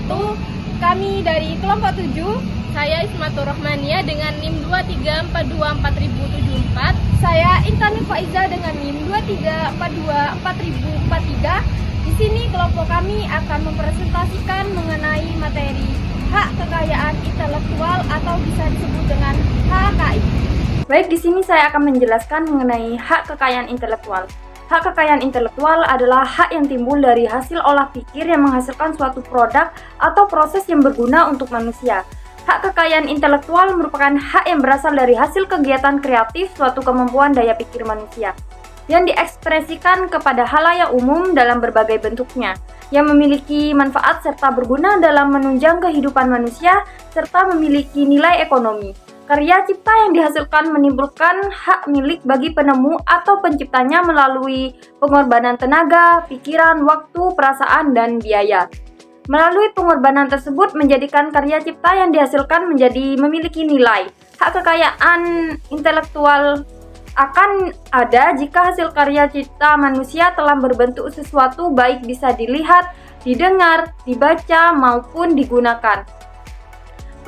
wabarakatuh. Kami dari kelompok 7, saya Ismatur Rahmania dengan NIM 23424074. Saya Intan Faiza dengan NIM 23424043. Di sini kelompok kami akan mempresentasikan mengenai materi hak kekayaan intelektual atau bisa disebut dengan HKI. Baik, di sini saya akan menjelaskan mengenai hak kekayaan intelektual. Hak kekayaan intelektual adalah hak yang timbul dari hasil olah pikir yang menghasilkan suatu produk atau proses yang berguna untuk manusia. Hak kekayaan intelektual merupakan hak yang berasal dari hasil kegiatan kreatif suatu kemampuan daya pikir manusia, yang diekspresikan kepada halayak umum dalam berbagai bentuknya, yang memiliki manfaat serta berguna dalam menunjang kehidupan manusia, serta memiliki nilai ekonomi. Karya cipta yang dihasilkan menimbulkan hak milik bagi penemu atau penciptanya melalui pengorbanan tenaga, pikiran, waktu, perasaan, dan biaya. Melalui pengorbanan tersebut menjadikan karya cipta yang dihasilkan menjadi memiliki nilai. Hak kekayaan intelektual akan ada jika hasil karya cipta manusia telah berbentuk sesuatu baik bisa dilihat, didengar, dibaca, maupun digunakan.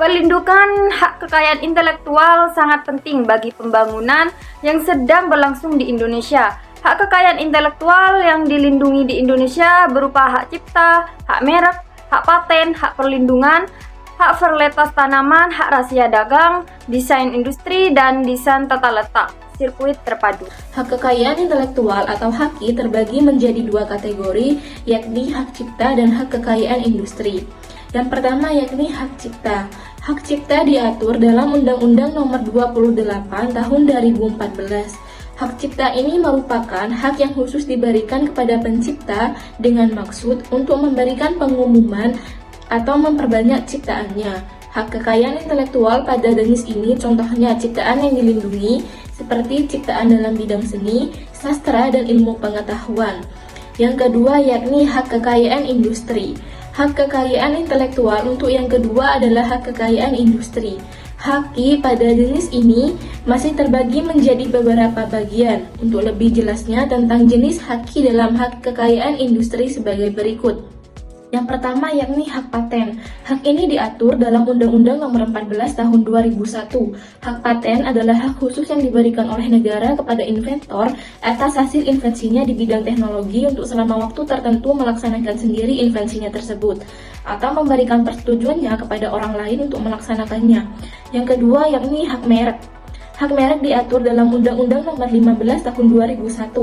Perlindungan hak kekayaan intelektual sangat penting bagi pembangunan yang sedang berlangsung di Indonesia. Hak kekayaan intelektual yang dilindungi di Indonesia berupa hak cipta, hak merek, hak paten, hak perlindungan, hak varietas tanaman, hak rahasia dagang, desain industri, dan desain tata letak sirkuit terpadu. Hak kekayaan intelektual atau HAKI terbagi menjadi dua kategori, yakni hak cipta dan hak kekayaan industri. Yang pertama yakni hak cipta. Hak cipta diatur dalam Undang-Undang Nomor 28 Tahun 2014. Hak cipta ini merupakan hak yang khusus diberikan kepada pencipta dengan maksud untuk memberikan pengumuman atau memperbanyak ciptaannya. Hak kekayaan intelektual pada jenis ini contohnya ciptaan yang dilindungi seperti ciptaan dalam bidang seni, sastra, dan ilmu pengetahuan. Yang kedua yakni hak kekayaan industri. Hak kekayaan intelektual untuk yang kedua adalah hak kekayaan industri. HAKI pada jenis ini masih terbagi menjadi beberapa bagian. Untuk lebih jelasnya tentang jenis HAKI dalam hak kekayaan industri sebagai berikut. Yang pertama yakni hak paten. Hak ini diatur dalam Undang-Undang Nomor 14 Tahun 2001. Hak paten adalah hak khusus yang diberikan oleh negara kepada inventor atas hasil invensinya di bidang teknologi untuk selama waktu tertentu melaksanakan sendiri invensinya tersebut atau memberikan persetujuannya kepada orang lain untuk melaksanakannya. Yang kedua yakni hak merek. Hak merek diatur dalam Undang-Undang Nomor 15 Tahun 2001.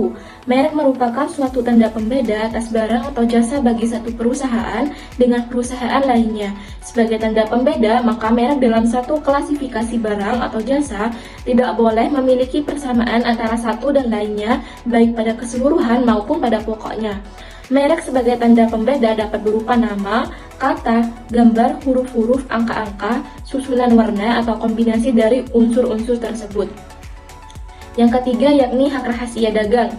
Merek merupakan suatu tanda pembeda atas barang atau jasa bagi satu perusahaan dengan perusahaan lainnya. Sebagai tanda pembeda, maka merek dalam satu klasifikasi barang atau jasa tidak boleh memiliki persamaan antara satu dan lainnya, baik pada keseluruhan maupun pada pokoknya. Merek sebagai tanda pembeda dapat berupa nama, kata, gambar, huruf-huruf, angka-angka, susunan warna, atau kombinasi dari unsur-unsur tersebut. Yang ketiga yakni hak rahasia dagang.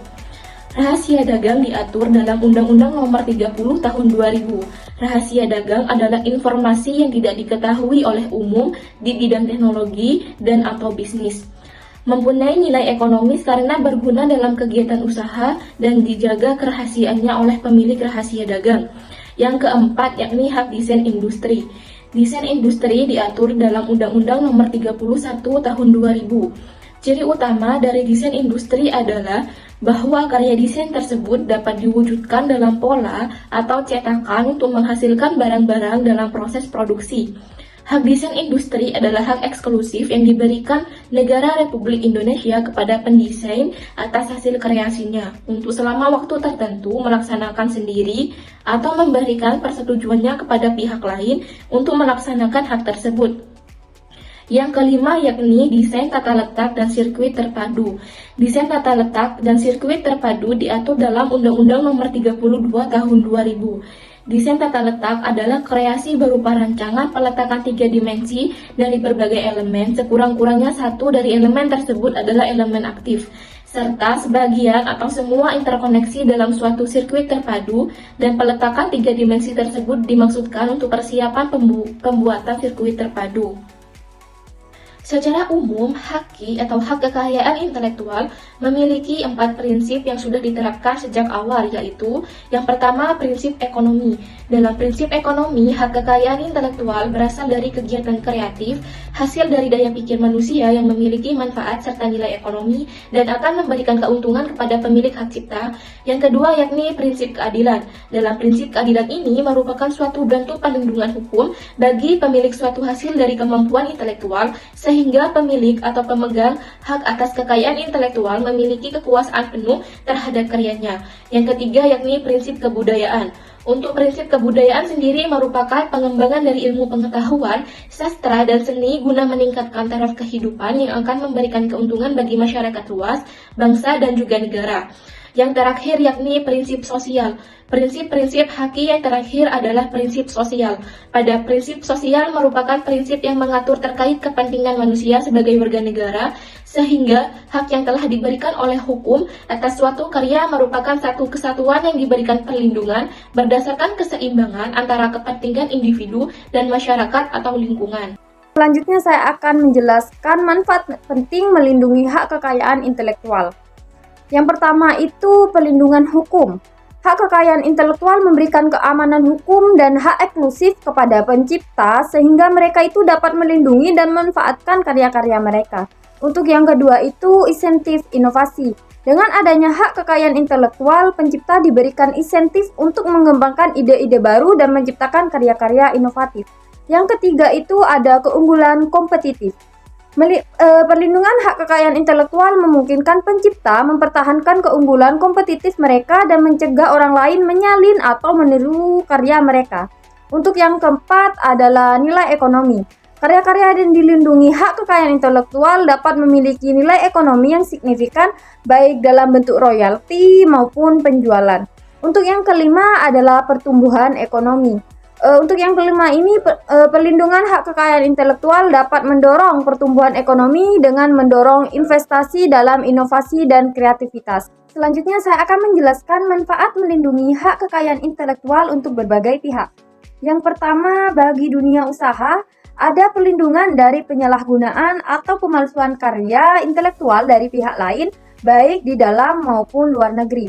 Rahasia dagang diatur dalam Undang-Undang Nomor 30 Tahun 2000. Rahasia dagang adalah informasi yang tidak diketahui oleh umum di bidang teknologi dan atau bisnis. Mempunyai nilai ekonomis karena berguna dalam kegiatan usaha dan dijaga kerahasiaannya oleh pemilik rahasia dagang. Yang keempat yakni hak desain industri. Desain industri diatur dalam Undang-Undang Nomor 31 Tahun 2000. Ciri utama dari desain industri adalah bahwa karya desain tersebut dapat diwujudkan dalam pola atau cetakan untuk menghasilkan barang-barang dalam proses produksi. Hak desain industri adalah hak eksklusif yang diberikan negara Republik Indonesia kepada pendesain atas hasil kreasinya untuk selama waktu tertentu melaksanakan sendiri atau memberikan persetujuannya kepada pihak lain untuk melaksanakan hak tersebut. Yang kelima yakni desain tata letak dan sirkuit terpadu. Desain tata letak dan sirkuit terpadu diatur dalam Undang-Undang Nomor 32 Tahun 2000. Desain tata letak adalah kreasi berupa rancangan peletakan 3 dimensi dari berbagai elemen, sekurang-kurangnya satu dari elemen tersebut adalah elemen aktif, serta sebagian atau semua interkoneksi dalam suatu sirkuit terpadu, dan peletakan 3 dimensi tersebut dimaksudkan untuk persiapan pembuatan sirkuit terpadu. Secara umum, HAKI atau hak kekayaan intelektual memiliki 4 prinsip yang sudah diterapkan sejak awal, yaitu yang pertama, prinsip ekonomi. Dalam prinsip ekonomi, hak kekayaan intelektual berasal dari kegiatan kreatif, hasil dari daya pikir manusia yang memiliki manfaat serta nilai ekonomi dan akan memberikan keuntungan kepada pemilik hak cipta. Yang kedua, yakni prinsip keadilan. Dalam prinsip keadilan ini merupakan suatu bentuk perlindungan hukum bagi pemilik suatu hasil dari kemampuan intelektual, sehingga pemilik atau pemegang hak atas kekayaan intelektual memiliki kekuasaan penuh terhadap karyanya. Yang ketiga, yakni prinsip kebudayaan. Untuk prinsip kebudayaan sendiri merupakan pengembangan dari ilmu pengetahuan, sastra, dan seni guna meningkatkan taraf kehidupan yang akan memberikan keuntungan bagi masyarakat luas, bangsa, dan juga negara. Yang terakhir yakni prinsip sosial. Prinsip-prinsip HAKI yang terakhir adalah prinsip sosial. Pada prinsip sosial merupakan prinsip yang mengatur terkait kepentingan manusia sebagai warga negara, sehingga hak yang telah diberikan oleh hukum atas suatu karya merupakan satu kesatuan yang diberikan perlindungan berdasarkan keseimbangan antara kepentingan individu dan masyarakat atau lingkungan. Selanjutnya saya akan menjelaskan manfaat penting melindungi hak kekayaan intelektual. Yang pertama itu pelindungan hukum. Hak kekayaan intelektual memberikan keamanan hukum dan hak eksklusif kepada pencipta sehingga mereka itu dapat melindungi dan memanfaatkan karya-karya mereka. Untuk yang kedua itu insentif inovasi. Dengan adanya hak kekayaan intelektual, pencipta diberikan insentif untuk mengembangkan ide-ide baru dan menciptakan karya-karya inovatif. Yang ketiga itu ada keunggulan kompetitif. Perlindungan hak kekayaan intelektual memungkinkan pencipta mempertahankan keunggulan kompetitif mereka dan mencegah orang lain menyalin atau meniru karya mereka. Untuk yang keempat adalah nilai ekonomi. Karya-karya yang dilindungi hak kekayaan intelektual dapat memiliki nilai ekonomi yang signifikan baik dalam bentuk royalti maupun penjualan. Untuk yang kelima adalah pertumbuhan ekonomi. Untuk yang kelima ini, perlindungan hak kekayaan intelektual dapat mendorong pertumbuhan ekonomi dengan mendorong investasi dalam inovasi dan kreativitas. Selanjutnya saya akan menjelaskan manfaat melindungi hak kekayaan intelektual untuk berbagai pihak. Yang pertama, bagi dunia usaha, ada perlindungan dari penyalahgunaan atau pemalsuan karya intelektual dari pihak lain, baik di dalam maupun luar negeri.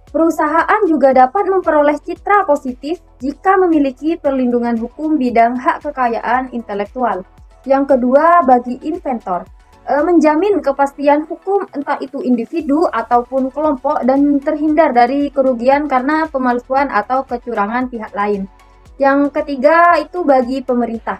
Perusahaan juga dapat memperoleh citra positif jika memiliki perlindungan hukum bidang hak kekayaan intelektual. Yang kedua, bagi inventor, menjamin kepastian hukum entah itu individu ataupun kelompok dan terhindar dari kerugian karena pemalsuan atau kecurangan pihak lain. Yang ketiga, itu bagi pemerintah.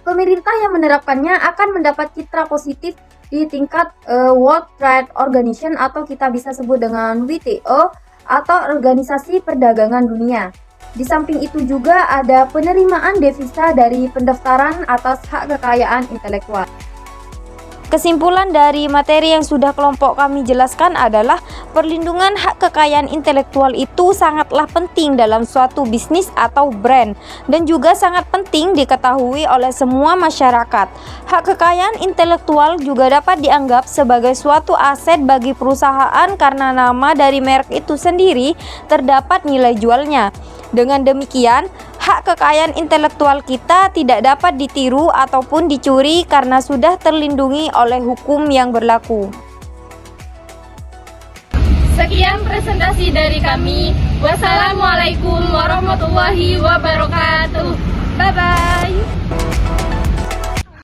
Pemerintah yang menerapkannya akan mendapat citra positif di tingkat World Trade Organization atau kita bisa sebut dengan WTO atau Organisasi Perdagangan Dunia. Di samping itu juga ada penerimaan devisa dari pendaftaran atas hak kekayaan intelektual. Kesimpulan dari materi yang sudah kelompok kami jelaskan adalah perlindungan hak kekayaan intelektual itu sangatlah penting dalam suatu bisnis atau brand dan juga sangat penting diketahui oleh semua masyarakat. Hak kekayaan intelektual juga dapat dianggap sebagai suatu aset bagi perusahaan karena nama dari merek itu sendiri terdapat nilai jualnya. Dengan demikian, hak kekayaan intelektual kita tidak dapat ditiru ataupun dicuri karena sudah terlindungi oleh hukum yang berlaku. Sekian presentasi dari kami. Wassalamualaikum warahmatullahi wabarakatuh. Bye-bye.